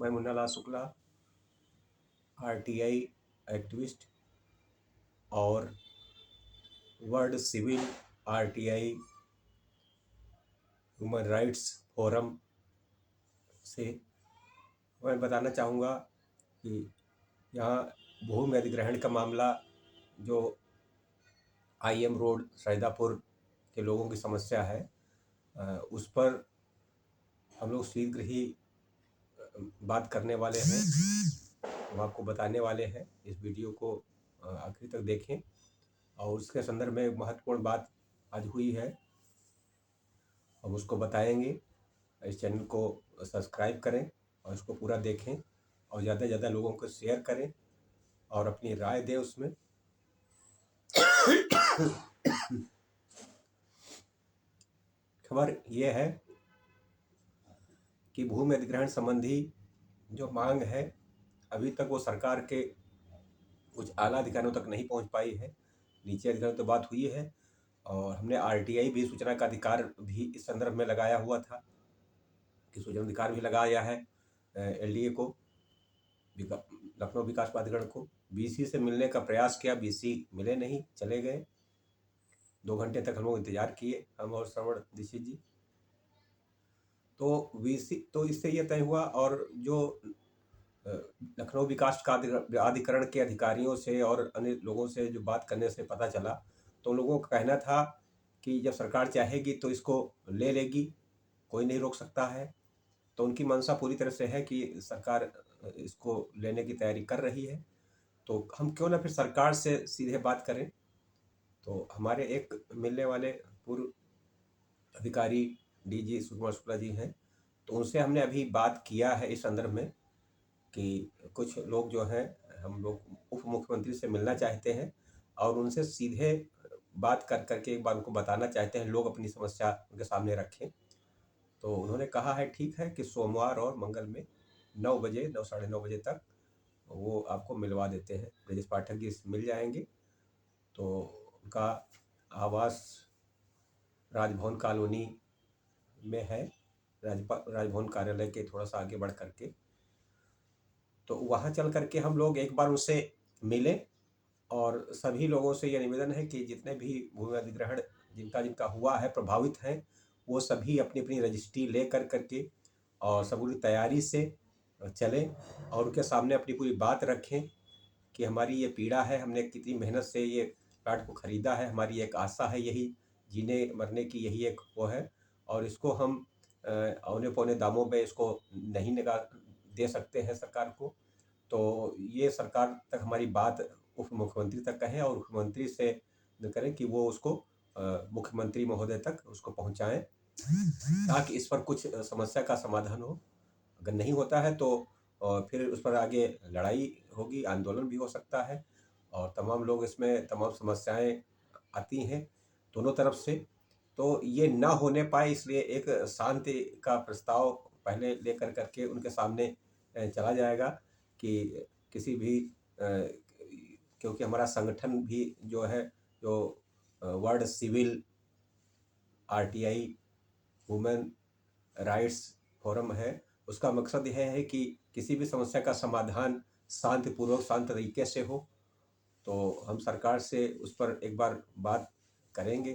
मैं Munna Lal Shukla, RTI activist और world civil RTI human rights forum से मैं बताना चाहूँगा कि यहाँ भूमि अधिग्रहण का मामला जो आईएम रोड सैदापुर के लोगों की समस्या है, उस पर हम लोग शीघ्र ही बात करने वाले हैं। हम आपको बताने वाले हैं, इस वीडियो को आखिर तक देखें। और उसके संदर्भ में एक महत्वपूर्ण बात आज हुई है, हम उसको बताएंगे। इस चैनल को सब्सक्राइब करें और इसको पूरा देखें और ज़्यादा से ज़्यादा लोगों को शेयर करें और अपनी राय दें उसमें। खबर ये है कि भूमि अधिग्रहण संबंधी जो मांग है, अभी तक वो सरकार के कुछ आला अधिकारियों तक नहीं पहुंच पाई है। नीचे अधिकारियों तो बात हुई है और हमने आरटीआई भी सूचना का अधिकार भी इस संदर्भ में लगाया हुआ था कि सूचना अधिकार भी लगाया है एलडीए को, लखनऊ विकास प्राधिकरण को। बीसी से मिलने का प्रयास किया, बीसी मिले नहीं, चले गए। 2 घंटे तक हम लोग इंतजार किए, हम और श्रवण दीक्षित जी। तो बीसी तो इससे ये तय हुआ, और जो लखनऊ विकास का प्राधिकरण के अधिकारियों से और अन्य लोगों से जो बात करने से पता चला, तो लोगों का कहना था कि जब सरकार चाहेगी तो इसको ले लेगी, कोई नहीं रोक सकता है। तो उनकी मंशा पूरी तरह से है कि सरकार इसको लेने की तैयारी कर रही है, तो हम क्यों ना फिर सरकार से सीधे बात करें। तो हमारे एक मिलने वाले पूर्व अधिकारी डीजी सुकुमार शुक्ला जी हैं, तो उनसे हमने अभी बात किया है इस संदर्भ में कि कुछ लोग जो हैं, हम लोग उप मुख्यमंत्री से मिलना चाहते हैं और उनसे सीधे बात कर करके एक बार उनको बताना चाहते हैं, लोग अपनी समस्या उनके सामने रखें। तो उन्होंने कहा है ठीक है कि सोमवार और मंगल में 9 बजे, 9 साढ़े 9 बजे तक वो आपको मिलवा देते हैं। ब्रजेश पाठक जी मिल जाएंगे। तो उनका आवास राजभवन कॉलोनी में है, राजभवन कार्यालय के थोड़ा सा आगे बढ़ करके। तो वहाँ चल करके हम लोग एक बार उससे मिले और सभी लोगों से ये निवेदन है कि जितने भी भूमि अधिग्रहण जिनका जिनका हुआ है, प्रभावित हैं, वो सभी अपनी अपनी रजिस्ट्री ले कर करके और सब पूरी तैयारी से चलें और उनके सामने अपनी पूरी बात रखें कि हमारी ये पीड़ा है, हमने कितनी मेहनत से ये प्लाट को ख़रीदा है, हमारी एक आशा है, यही जीने मरने की यही एक वो है, और इसको हम औने पौने दामों में इसको नहीं दे सकते हैं सरकार को। तो ये सरकार तक हमारी बात उप मुख्यमंत्री तक कहें और मुख्यमंत्री से करें कि वो उसको मुख्यमंत्री महोदय तक उसको पहुंचाएं, ताकि इस पर कुछ समस्या का समाधान हो। अगर नहीं होता है तो फिर उस पर आगे लड़ाई होगी, आंदोलन भी हो सकता है, और तमाम लोग इसमें तमाम समस्याएं आती हैं दोनों तरफ से। तो ये ना होने पाए, इसलिए एक शांति का प्रस्ताव पहले लेकर करके उनके सामने चला जाएगा कि किसी भी क्योंकि हमारा संगठन भी जो है, जो world civil RTI women rights forum है, उसका मकसद यह है कि किसी भी समस्या का समाधान शांतिपूर्वक, शांत तरीके से हो। तो हम सरकार से उस पर एक बार बात करेंगे।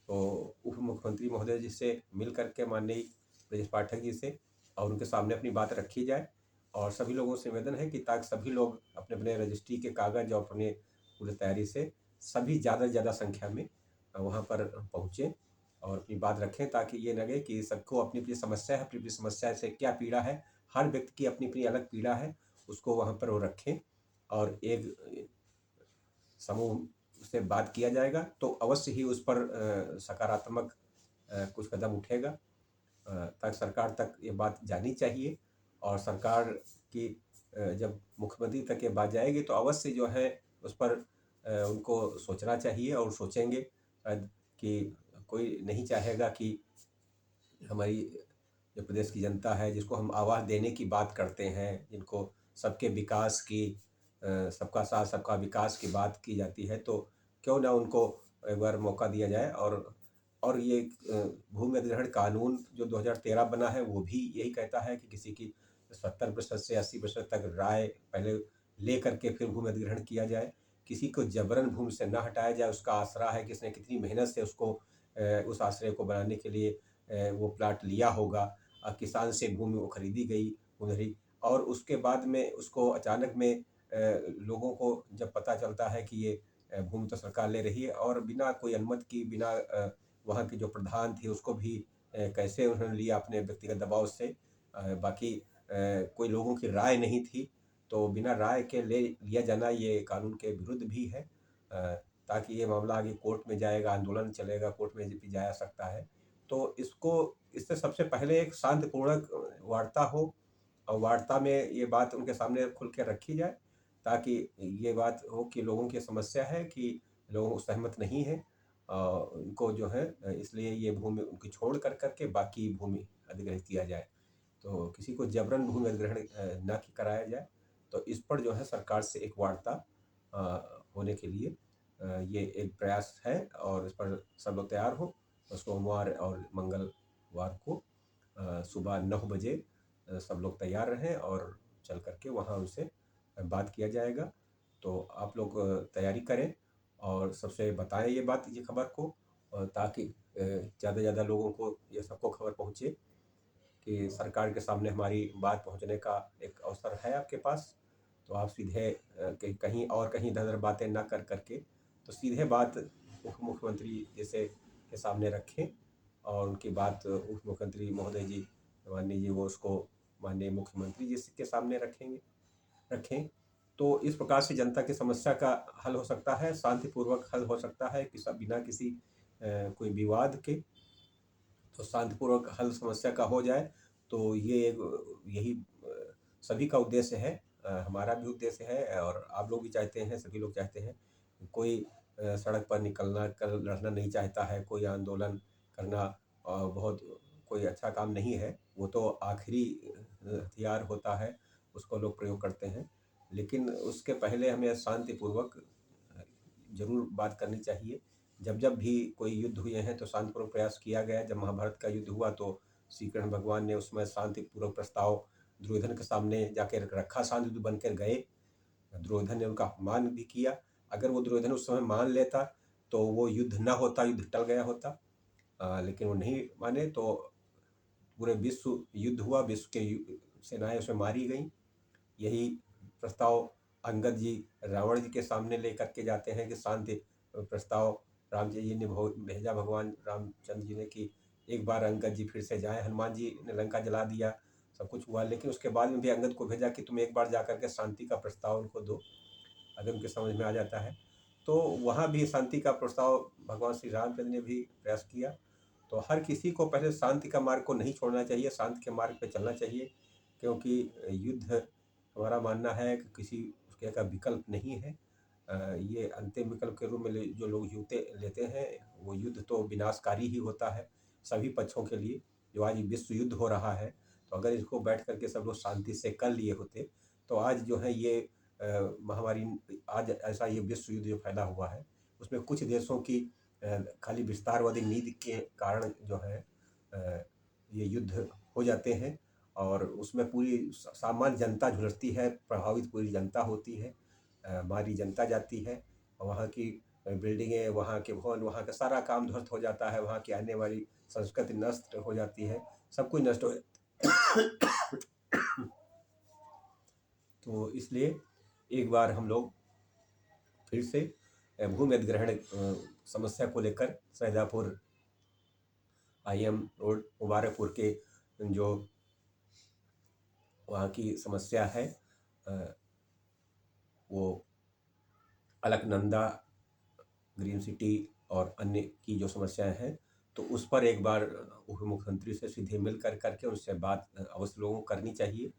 तो उप मुख्यमंत्री महोदय जी से मिल करके माननीय ब्रजेश पाठक जी से और उनके सामने अपनी बात रखी जाए, और सभी लोगों से निवेदन है कि ताकि सभी लोग अपने अपने रजिस्ट्री के कागज़ और अपने पूरी तैयारी से सभी ज़्यादा से ज़्यादा संख्या में वहाँ पर पहुँचें और अपनी बात रखें, ताकि ये लगे कि सबको अपनी अपनी समस्या है, अपनी अपनी समस्या से क्या पीड़ा है, हर व्यक्ति की अपनी अपनी अलग पीड़ा है, उसको वहाँ पर वो रखें और एक समूह से बात किया जाएगा। तो अवश्य ही उस पर सकारात्मक कुछ कदम उठेगा, ताकि सरकार तक ये बात जानी चाहिए, और सरकार की जब मुख्यमंत्री तक ये बात जाएगी तो अवश्य जो है उस पर उनको सोचना चाहिए, और सोचेंगे कि कोई नहीं चाहेगा कि हमारी जो प्रदेश की जनता है, जिसको हम आवाज़ देने की बात करते हैं, जिनको सबके विकास की सबका साथ सबका विकास की बात की जाती है, तो क्यों ना उनको एक बार मौका दिया जाए। और ये भूमि अधिग्रहण कानून जो 2013 बना है, वो भी यही कहता है कि किसी की 70% से 80% तक राय पहले ले करके फिर भूमि अधिग्रहण किया जाए। किसी को जबरन भूमि से ना हटाया जाए, उसका आसरा है कि इसने कितनी मेहनत से उसको उस आश्रय को बनाने के लिए वो प्लाट लिया होगा। किसान से भूमि वो खरीदी गई, उधरी और उसके बाद में उसको अचानक में लोगों को जब पता चलता है कि ये भूमि तो सरकार ले रही है और बिना कोई अनुमति की, बिना वहाँ के जो प्रधान थे उसको भी कैसे उन्होंने लिया अपने व्यक्तिगत दबाव से, बाकी कोई लोगों की राय नहीं थी, तो बिना राय के ले लिया जाना ये कानून के विरुद्ध भी है। ताकि ये मामला आगे कोर्ट में जाएगा, आंदोलन चलेगा, कोर्ट में भी जाया सकता है। तो इसको इससे सबसे पहले एक शांतिपूर्वक वार्ता हो और वार्ता में ये बात उनके सामने खुल के रखी जाए, ताकि ये बात हो कि लोगों की समस्या है कि लोग सहमत नहीं हैं, उनको जो है इसलिए ये भूमि उनकी छोड़ कर के बाकी भूमि अधिग्रहित किया जाए। तो किसी को जबरन भूमि अधिग्रहण ना कि कराया जाए। तो इस पर जो है सरकार से एक वार्ता होने के लिए ये एक प्रयास है और इस पर सब लोग तैयार हो। तो सोमवार और मंगलवार को सुबह 9 बजे सब लोग तैयार रहें और चल कर के वहाँ उनसे बात किया जाएगा। तो आप लोग तैयारी करें और सबसे बताएँ ये बात, ये खबर को, ताकि ज़्यादा से ज़्यादा लोगों को ये सबको खबर पहुँचे कि सरकार के सामने हमारी बात पहुँचने का एक अवसर है आपके पास। तो आप सीधे कहीं और कहीं इधर-उधर बातें ना कर के, तो सीधे बात मुख्यमंत्री जैसे के सामने रखें और उनकी बात उप मुख्यमंत्री महोदय जी, माननीय जी, वो उसको माननीय मुख्यमंत्री जी के सामने रखें। तो इस प्रकार से जनता की समस्या का हल हो सकता है, शांतिपूर्वक हल हो सकता है, बिना किसी कोई विवाद के। तो शांतिपूर्वक हल समस्या का हो जाए, तो ये यही सभी का उद्देश्य है, हमारा भी उद्देश्य है और आप लोग भी चाहते हैं, सभी लोग चाहते हैं। कोई सड़क पर निकलना कर लड़ना नहीं चाहता है, कोई आंदोलन करना बहुत कोई अच्छा काम नहीं है, वो तो आखिरी हथियार होता है, उसको लोग प्रयोग करते हैं। लेकिन उसके पहले हमें शांतिपूर्वक ज़रूर बात करनी चाहिए। जब भी कोई युद्ध हुए हैं तो शांतिपूर्वक प्रयास किया गया है। जब महाभारत का युद्ध हुआ तो श्री कृष्ण भगवान ने उसमें शांतिपूर्वक प्रस्ताव दुर्योधन के सामने जाके रखा, शांति दूत बनकर गए। दुर्योधन ने उनका अपमान भी किया। अगर वो दुर्योधन उस समय मान लेता तो वो युद्ध ना होता, युद्ध टल गया होता। लेकिन वो नहीं माने तो पूरे विश्व युद्ध हुआ, विश्व के सेनाएँ उसमें मारी गईं। यही प्रस्ताव अंगद जी रावण जी के सामने लेकर के जाते हैं कि शांति प्रस्ताव राम जी ने भेजा, भगवान रामचंद्र जी ने, कि एक बार अंगद जी फिर से जाएं। हनुमान जी ने लंका जला दिया, सब कुछ हुआ, लेकिन उसके बाद में भी अंगद को भेजा कि तुम एक बार जाकर के शांति का प्रस्ताव उनको दो, अगर उनके समझ में आ जाता है। तो वहाँ भी शांति का प्रस्ताव भगवान श्री रामचंद्र ने भी प्रयास किया। तो हर किसी को पहले शांति का मार्ग को नहीं छोड़ना चाहिए, शांति के मार्ग पे चलना चाहिए, क्योंकि युद्ध हमारा मानना है कि किसी उसके का विकल्प नहीं है। ये अंतिम विकल्प के रूप में जो लोग लेते हैं, वो युद्ध तो विनाशकारी ही होता है सभी पक्षों के लिए। जो आज विश्व युद्ध हो रहा है, तो अगर इसको बैठ करके सब लोग शांति से कर लिए होते, तो आज जो है ये महामारी, आज ऐसा ये विश्व युद्ध जो फैला हुआ है, उसमें कुछ देशों की खाली विस्तारवादी नीति के कारण जो है ये युद्ध हो जाते हैं और उसमें पूरी सामान्य जनता झुलसती है, प्रभावित पूरी जनता होती है, मारी जनता जाती है। वहाँ की बिल्डिंगें, वहाँ के भवन, वहाँ का सारा काम ध्वस्त हो जाता है, वहाँ की आने वाली संस्कृति नष्ट हो जाती है, सब कुछ नष्ट हो तो इसलिए एक बार हम लोग फिर से भूमि अधिग्रहण समस्या को लेकर सैदापुर IM रोड मुबारकपुर के जो वहाँ की समस्या है, वो अलकनंदा, ग्रीन सिटी और अन्य की जो समस्याएं हैं, तो उस पर एक बार उप मुख्यमंत्री से सीधे मिल करके उनसे बात अवश्य लोगों को करनी चाहिए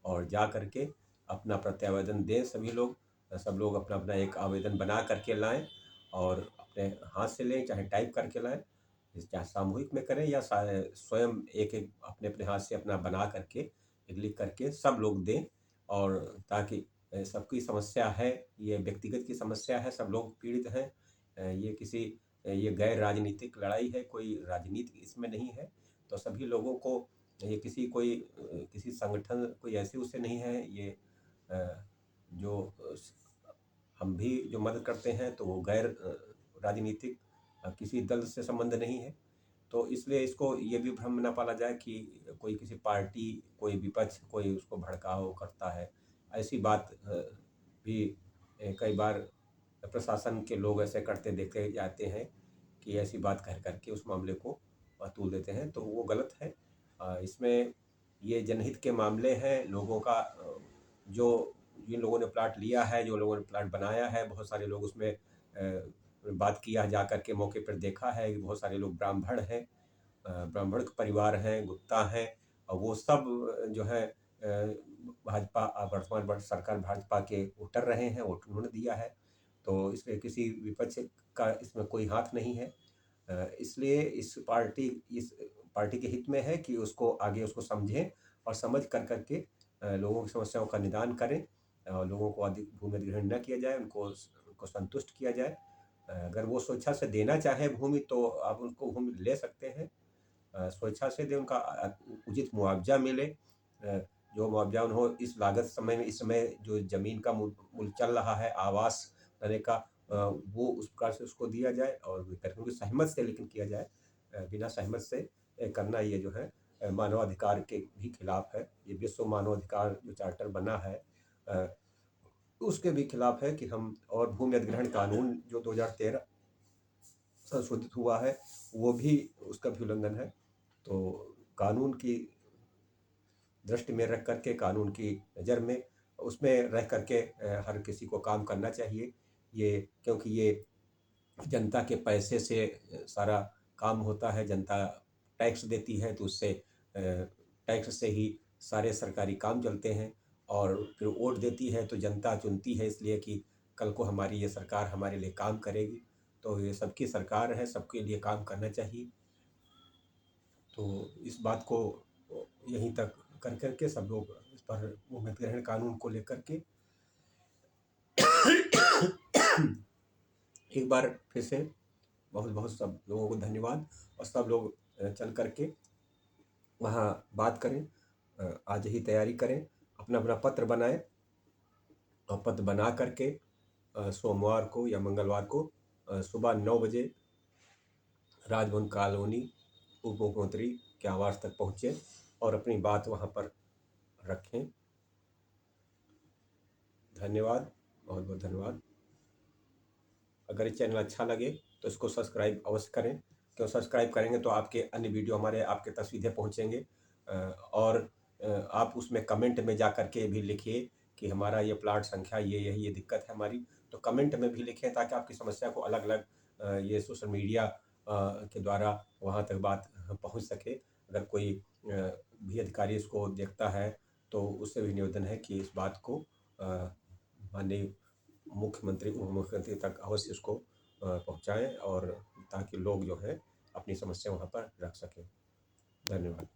और जा करके अपना प्रत्यावेदन दें। सभी लोग, सब लोग अपना अपना एक आवेदन बना करके लाएं और अपने हाथ से लें, चाहे टाइप करके लाएं, चाहे सामूहिक में करें या स्वयं एक एक अपने अपने हाथ से अपना बना करके लिख करके सब लोग दें। और ताकि सबकी समस्या है, ये व्यक्तिगत की समस्या है, सब लोग पीड़ित हैं। ये किसी ये गैर राजनीतिक लड़ाई है, कोई राजनीति इसमें नहीं है। तो सभी लोगों को ये किसी संगठन कोई ऐसी उससे नहीं है। ये जो हम भी जो मदद करते हैं तो वो गैर राजनीतिक किसी दल से संबंध नहीं है। तो इसलिए इसको ये भी भ्रम ना पाला जाए कि कोई किसी पार्टी, कोई विपक्ष, कोई उसको भड़काव करता है। ऐसी बात भी कई बार प्रशासन के लोग ऐसे करते देखे जाते हैं कि ऐसी बात कह कर के उस मामले को तूल देते हैं, तो वो गलत है। इसमें ये जनहित के मामले हैं। लोगों का जो जिन लोगों ने प्लाट लिया है, जो लोगों ने प्लाट बनाया है, बहुत सारे लोग उसमें बात किया जा कर के मौके पर देखा है कि बहुत सारे लोग ब्राह्मण हैं, ब्राह्मण परिवार हैं, गुप्ता हैं, और वो सब जो है भाजपा वर्तमान सरकार भाजपा के वोटर रहे हैं, वोट उन्होंने दिया है। तो इसमें किसी विपक्ष का इसमें कोई हाथ नहीं है। इसलिए इस पार्टी के हित में है कि उसको आगे उसको समझें और समझ कर के लोगों की समस्याओं का निदान करें। लोगों को अधिक भूमि अधिग्रहण न किया जाए, उनको संतुष्ट किया जाए। अगर वो स्वेच्छा से देना चाहे भूमि तो आप उनको भूमि ले सकते हैं। स्वेच्छा से दें, उनका उचित मुआवजा मिले। जो मुआवजा उन्हों इस लागत समय में इस समय जो ज़मीन का मूल्य चल रहा है, आवास देने का, वो उस प्रकार से उसको दिया जाए और उनकी सहमत से लेकिन किया जाए। बिना सहमत से करना ये जो है मानवाधिकार के भी खिलाफ है। ये विश्व मानवाधिकार जो चार्टर बना है उसके भी खिलाफ है कि हम, और भूमि अधिग्रहण कानून जो 2013 संशोधित हुआ है वो भी उसका भी उल्लंघन है। तो कानून की दृष्टि में रख करके, कानून की नज़र में उसमें रह करके हर किसी को काम करना चाहिए। ये क्योंकि ये जनता के पैसे से सारा काम होता है। जनता टैक्स देती है तो उससे टैक्स से ही सारे सरकारी काम चलते हैं, और फिर वोट देती है तो जनता चुनती है इसलिए कि कल को हमारी ये सरकार हमारे लिए काम करेगी। तो ये सबकी सरकार है, सबके लिए काम करना चाहिए। तो इस बात को यहीं तक कर के सब लोग इस पर भूमि अधिग्रहण कानून को लेकर के एक बार फिर से बहुत बहुत सब लोगों को धन्यवाद। और सब लोग चल करके वहाँ बात करें, आज ही तैयारी करें, अपना अपना पत्र बनाएं, और पत्र बना करके सोमवार को या मंगलवार को सुबह 9 बजे राजभवन कॉलोनी उप मुख्यमंत्री के आवास तक पहुँचे और अपनी बात वहाँ पर रखें। धन्यवाद, बहुत बहुत धन्यवाद। अगर ये चैनल अच्छा लगे तो इसको सब्सक्राइब अवश्य करें, क्यों सब्सक्राइब करेंगे तो आपके अन्य वीडियो हमारे आपके तक सीधे पहुँचेंगे। और आप उसमें कमेंट में जा कर के भी लिखिए कि हमारा ये प्लाट संख्या ये दिक्कत है हमारी। तो कमेंट में भी लिखें ताकि आपकी समस्या को अलग अलग ये सोशल मीडिया के द्वारा वहाँ तक बात पहुँच सके। अगर कोई भी अधिकारी इसको देखता है तो उससे भी निवेदन है कि इस बात को माननीय मुख्यमंत्री उप मुख्यमंत्री तक अवश्य इसको पहुँचाएँ, और ताकि लोग जो है अपनी समस्या वहाँ पर रख सकें। धन्यवाद।